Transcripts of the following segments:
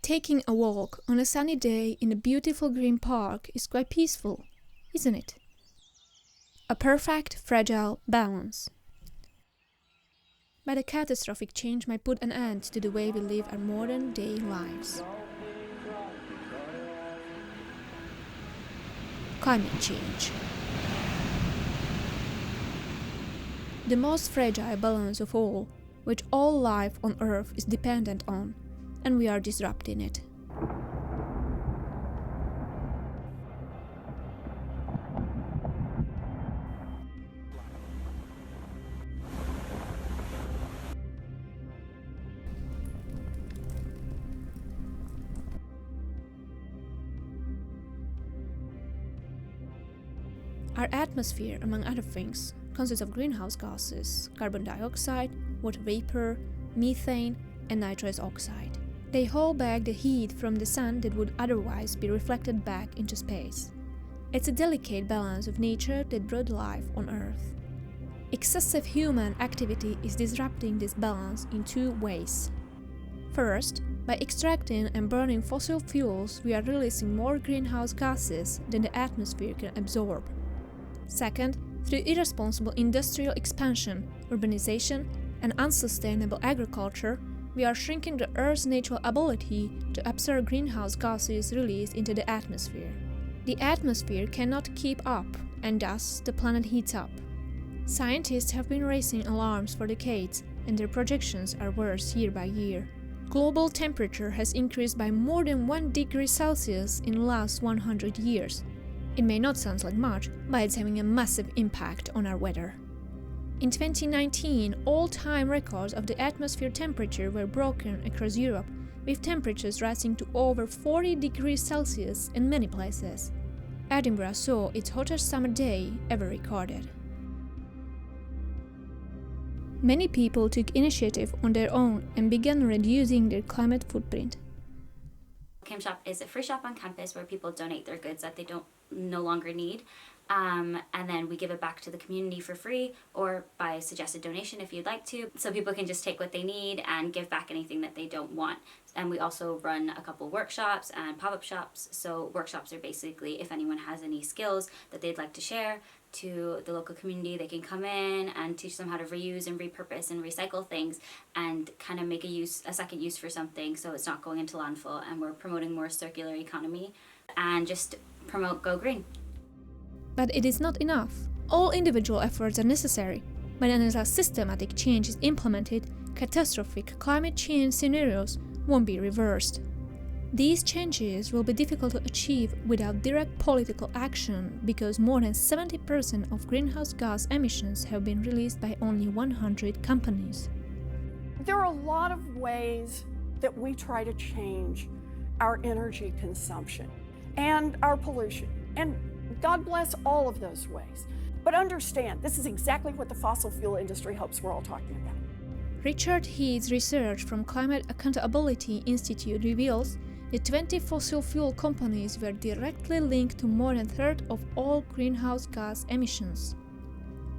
Taking a walk on a sunny day in a beautiful green park is quite peaceful, isn't it? A perfect, fragile balance. But a catastrophic change might put an end to the way we live our modern day lives. Climate change. The most fragile balance of all, which all life on Earth is dependent on, and we are disrupting it. Our atmosphere, among other things, consists of greenhouse gases, carbon dioxide, water vapor, methane, and nitrous oxide. They hold back the heat from the sun that would otherwise be reflected back into space. It's a delicate balance of nature that brought life on Earth. Excessive human activity is disrupting this balance in two ways. First, by extracting and burning fossil fuels, we are releasing more greenhouse gases than the atmosphere can absorb. Second, through irresponsible industrial expansion, urbanization, and unsustainable agriculture, we are shrinking the Earth's natural ability to absorb greenhouse gases released into the atmosphere. The atmosphere cannot keep up, and thus the planet heats up. Scientists have been raising alarms for decades, and their projections are worse year by year. Global temperature has increased by more than 1 degree Celsius in the last 100 years. It may not sound like much, but it's having a massive impact on our weather. In 2019, all-time records of the atmosphere temperature were broken across Europe, with temperatures rising to over 40 degrees Celsius in many places. Edinburgh saw its hottest summer day ever recorded. Many people took initiative on their own and began reducing their climate footprint. Kim Shop is a free shop on campus where people donate their goods that they no longer need. And then we give it back to the community for free or by suggested donation if you'd like to. So people can just take what they need and give back anything that they don't want. And we also run a couple workshops and pop-up shops. So workshops are basically if anyone has any skills that they'd like to share to the local community, they can come in and teach them how to reuse and repurpose and recycle things and kind of make a second use for something so it's not going into landfill, and we're promoting more circular economy and just promote Go Green. But it is not enough. All individual efforts are necessary, but unless a systematic change is implemented, catastrophic climate change scenarios won't be reversed. These changes will be difficult to achieve without direct political action because more than 70% of greenhouse gas emissions have been released by only 100 companies. There are a lot of ways that we try to change our energy consumption and our pollution, and God bless all of those ways. But understand, this is exactly what the fossil fuel industry hopes we're all talking about. Richard Heath's research from Climate Accountability Institute reveals that 20 fossil fuel companies were directly linked to more than a third of all greenhouse gas emissions.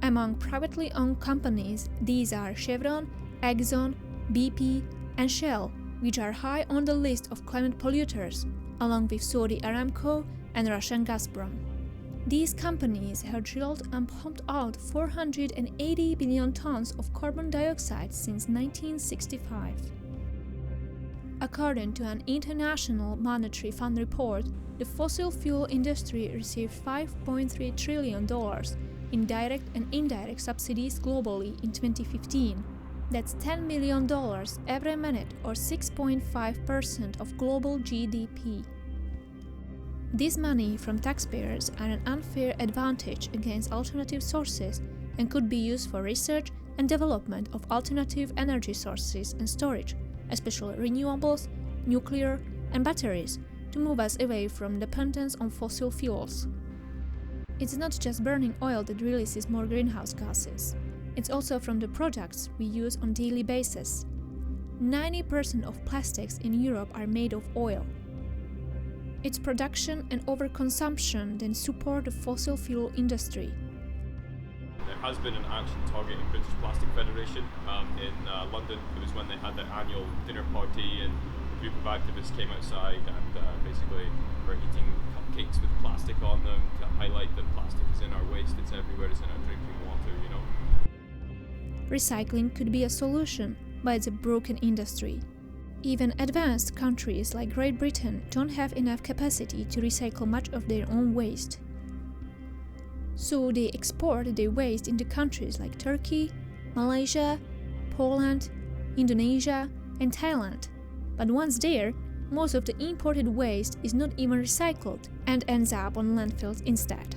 Among privately owned companies, these are Chevron, Exxon, BP, and Shell, which are high on the list of climate polluters, along with Saudi Aramco and Russian Gazprom. These companies have drilled and pumped out 480 billion tons of carbon dioxide since 1965. According to an International Monetary Fund report, the fossil fuel industry received $5.3 trillion in direct and indirect subsidies globally in 2015. That's $10 million every minute, or 6.5% of global GDP. This money from taxpayers are an unfair advantage against alternative sources and could be used for research and development of alternative energy sources and storage, especially renewables, nuclear, and batteries, to move us away from dependence on fossil fuels. It's not just burning oil that releases more greenhouse gases. It's also from the products we use on a daily basis. 90% of plastics in Europe are made of oil. Its production and overconsumption then support the fossil fuel industry. There has been an action targeting British Plastic Federation in London. It was when they had their annual dinner party and group of activists came outside and basically were eating cupcakes with plastic on them to highlight that plastic is in our waste, it's everywhere, it's in our drinking water, you know. Recycling could be a solution, but it's a broken industry. Even advanced countries like Great Britain don't have enough capacity to recycle much of their own waste. So they export their waste into countries like Turkey, Malaysia, Poland, Indonesia, and Thailand. But once there, most of the imported waste is not even recycled and ends up on landfills instead.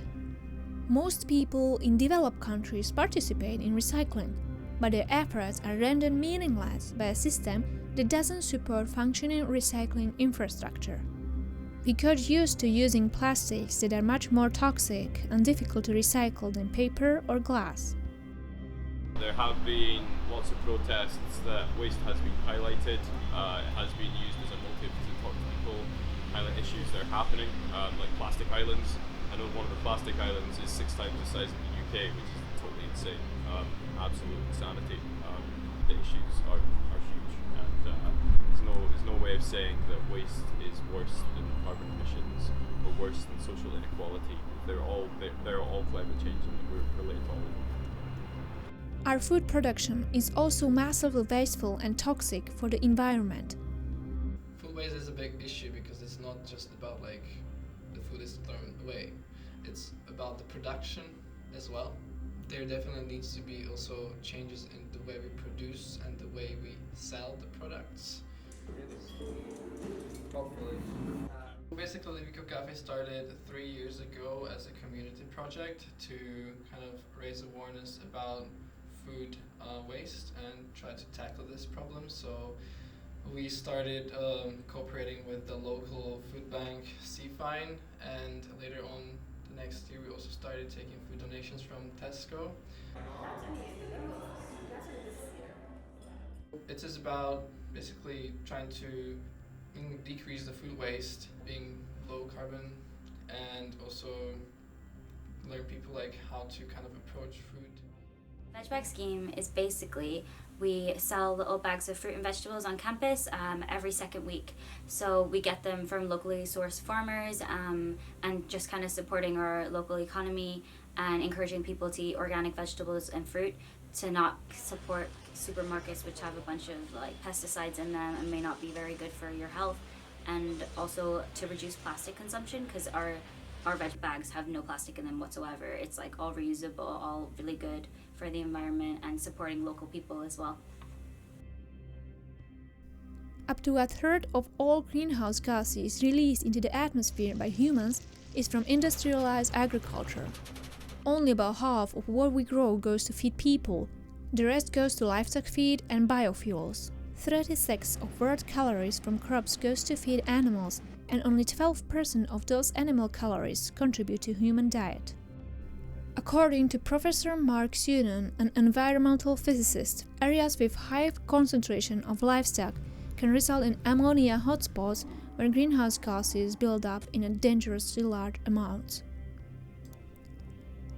Most people in developed countries participate in recycling, but their efforts are rendered meaningless by a system that doesn't support functioning recycling infrastructure. We got used to using plastics that are much more toxic and difficult to recycle than paper or glass. There have been lots of protests that waste has been highlighted. It has been used as a motive to talk to people, highlight issues that are happening, like plastic islands. I know one of the plastic islands is 6 times the size of the UK, which is totally insane. Absolute insanity. The issues are huge, and there's no way of saying that waste is worse than carbon emissions or worse than social inequality. They're all climate change, and we're related to all of them. Our food production is also massively wasteful and toxic for the environment. Food waste is a big issue because it's not just about like the food is thrown away. It's about the production as well. There definitely needs to be also changes in the way we produce and the way we sell the products. Basically, Livico Cafe started 3 years ago as a community project to kind of raise awareness about food waste and try to tackle this problem. So we started cooperating with the local food bank CFINE, and later on the next year we also started taking food donations from Tesco. It is about basically trying to decrease the food waste, being low carbon, and also learn people like how to kind of approach food. Veg Bag Scheme is basically we sell little bags of fruit and vegetables on campus every second week. So we get them from locally sourced farmers and just kind of supporting our local economy and encouraging people to eat organic vegetables and fruit, to not support supermarkets which have a bunch of like pesticides in them and may not be very good for your health, and also to reduce plastic consumption because our veg bags have no plastic in them whatsoever. It's like all reusable, all really good for the environment, and supporting local people as well. Up to a third of all greenhouse gases released into the atmosphere by humans is from industrialized agriculture. Only about half of what we grow goes to feed people. The rest goes to livestock feed and biofuels. 36 of world calories from crops goes to feed animals, and only 12% of those animal calories contribute to human diet. According to Professor Mark Sunan, an environmental physicist, areas with high concentration of livestock can result in ammonia hotspots where greenhouse gases build up in a dangerously large amounts.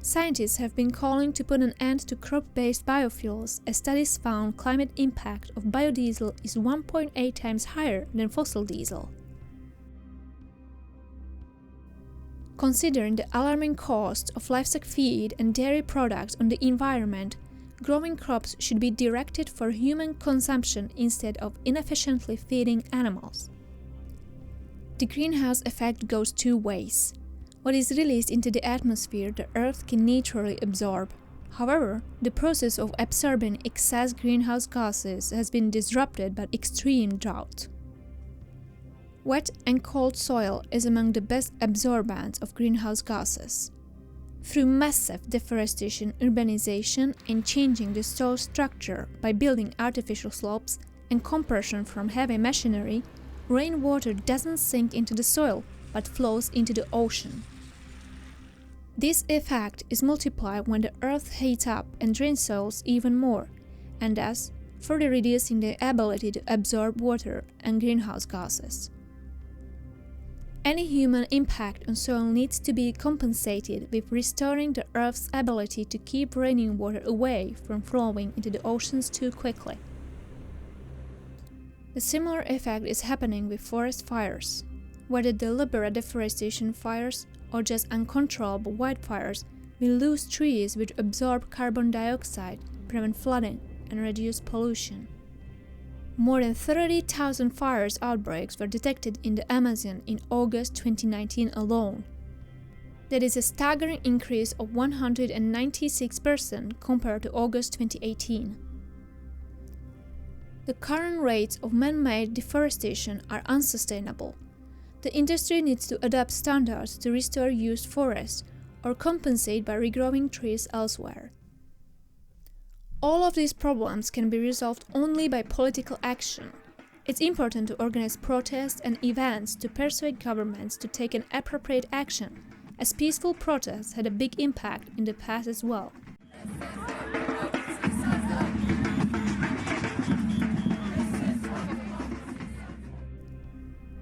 Scientists have been calling to put an end to crop-based biofuels, as studies found climate impact of biodiesel is 1.8 times higher than fossil diesel. Considering the alarming cost of livestock feed and dairy products on the environment, growing crops should be directed for human consumption instead of inefficiently feeding animals. The greenhouse effect goes two ways. What is released into the atmosphere, the Earth can naturally absorb. However, the process of absorbing excess greenhouse gases has been disrupted by extreme drought. Wet and cold soil is among the best absorbents of greenhouse gases. Through massive deforestation, urbanization, and changing the soil structure by building artificial slopes and compression from heavy machinery, rainwater doesn't sink into the soil but flows into the ocean. This effect is multiplied when the earth heats up and drains soils even more, and thus further reducing their ability to absorb water and greenhouse gases. Any human impact on soil needs to be compensated with restoring the Earth's ability to keep rainwater away from flowing into the oceans too quickly. A similar effect is happening with forest fires. Whether deliberate deforestation fires or just uncontrollable wildfires, we lose trees which absorb carbon dioxide, prevent flooding, and reduce pollution. More than 30,000 fire outbreaks were detected in the Amazon in August 2019 alone. That is a staggering increase of 196% compared to August 2018. The current rates of man-made deforestation are unsustainable. The industry needs to adopt standards to restore used forests or compensate by regrowing trees elsewhere. All of these problems can be resolved only by political action. It's important to organize protests and events to persuade governments to take an appropriate action, as peaceful protests had a big impact in the past as well.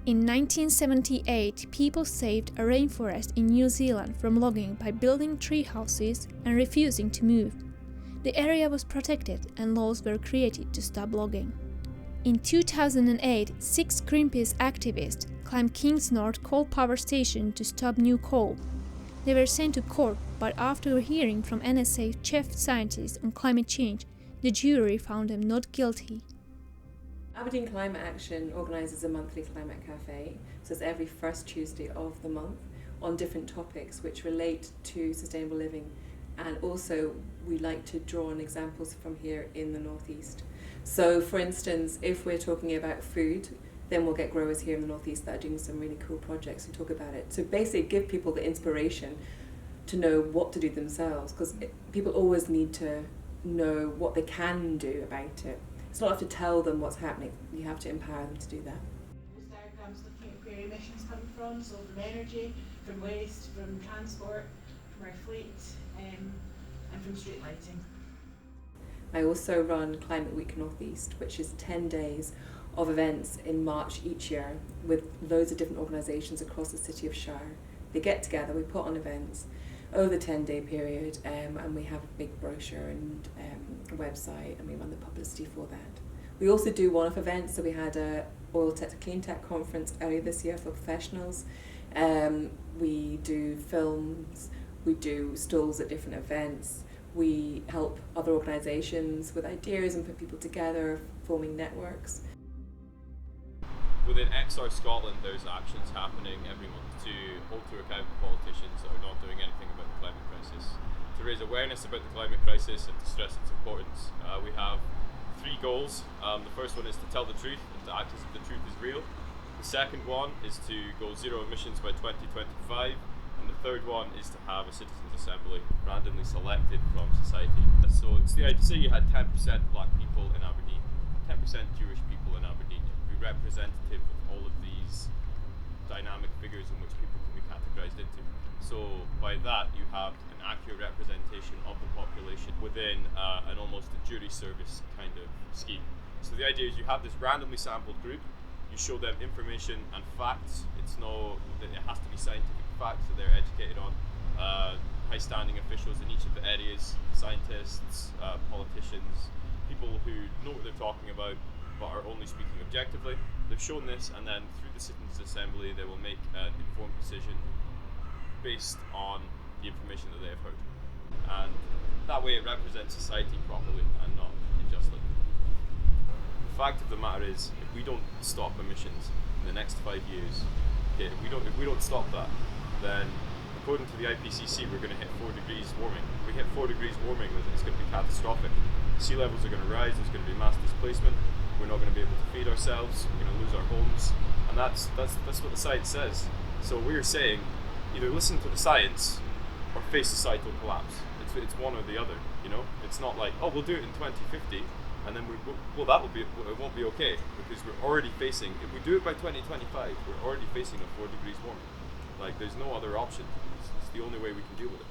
In 1978, people saved a rainforest in New Zealand from logging by building tree houses and refusing to move. The area was protected and laws were created to stop logging. In 2008, 6 Greenpeace activists climbed Kings North coal power station to stop new coal. They were sent to court, but after hearing from NSA chief scientist on climate change, the jury found them not guilty. Aberdeen Climate Action organises a monthly climate cafe, so it's every first Tuesday of the month, on different topics which relate to sustainable living, and also we like to draw on examples from here in the Northeast. So for instance, if we're talking about food, then we'll get growers here in the Northeast that are doing some really cool projects and talk about it. So basically give people the inspiration to know what to do themselves, because people always need to know what they can do about it. It's not enough to tell them what's happening, you have to empower them to do that. Those diagrams looking at where emissions come from, so from energy, from waste, from transport, from our fleet, and from street lighting. I also run Climate Week Northeast, which is 10 days of events in March each year with loads of different organisations across the city of Shire. They get together, we put on events over the 10-day period, and we have a big brochure and a website, and we run the publicity for that. We also do one-off events, so we had a Oil Tech to Clean Tech conference earlier this year for professionals. We do films, we do stalls at different events, we help other organisations with ideas and put people together, forming networks. Within XR Scotland, there's actions happening every month to hold to account politicians that are not doing anything about the climate crisis, to raise awareness about the climate crisis and to stress its importance. We have 3 goals. The first one is to tell the truth and to act as if the truth is real. The second one is to go zero emissions by 2025. And the third one is to have a citizens' assembly randomly selected from society. So it's the idea, say you had 10% black people in Aberdeen, 10% Jewish people in Aberdeen. It would be representative of all of these dynamic figures in which people can be categorised into. So by that you have an accurate representation of the population within an almost a jury service kind of scheme. So the idea is you have this randomly sampled group, you show them information and facts. It has to be scientific facts that they're educated on. High-standing officials in each of the areas, scientists, politicians, people who know what they're talking about but are only speaking objectively. They've shown this, and then through the citizens' assembly they will make an informed decision based on the information that they have heard. And that way it represents society properly and not unjustly. The fact of the matter is, if we don't stop emissions in the next 5 years, if we don't stop that, then according to the IPCC we're going to hit 4 degrees warming. If we hit 4 degrees warming, it's going to be catastrophic. Sea levels are going to rise, there's going to be mass displacement, we're not going to be able to feed ourselves, we're going to lose our homes, and that's what the science says. So we're saying, either listen to the science or face societal collapse. It's one or the other, you know? It's not like, oh, we'll do it in 2050, and then it won't be okay, because we're already facing, if we do it by 2025, we're already facing a 4 degrees warming. Like, there's no other option. It's the only way we can deal with it.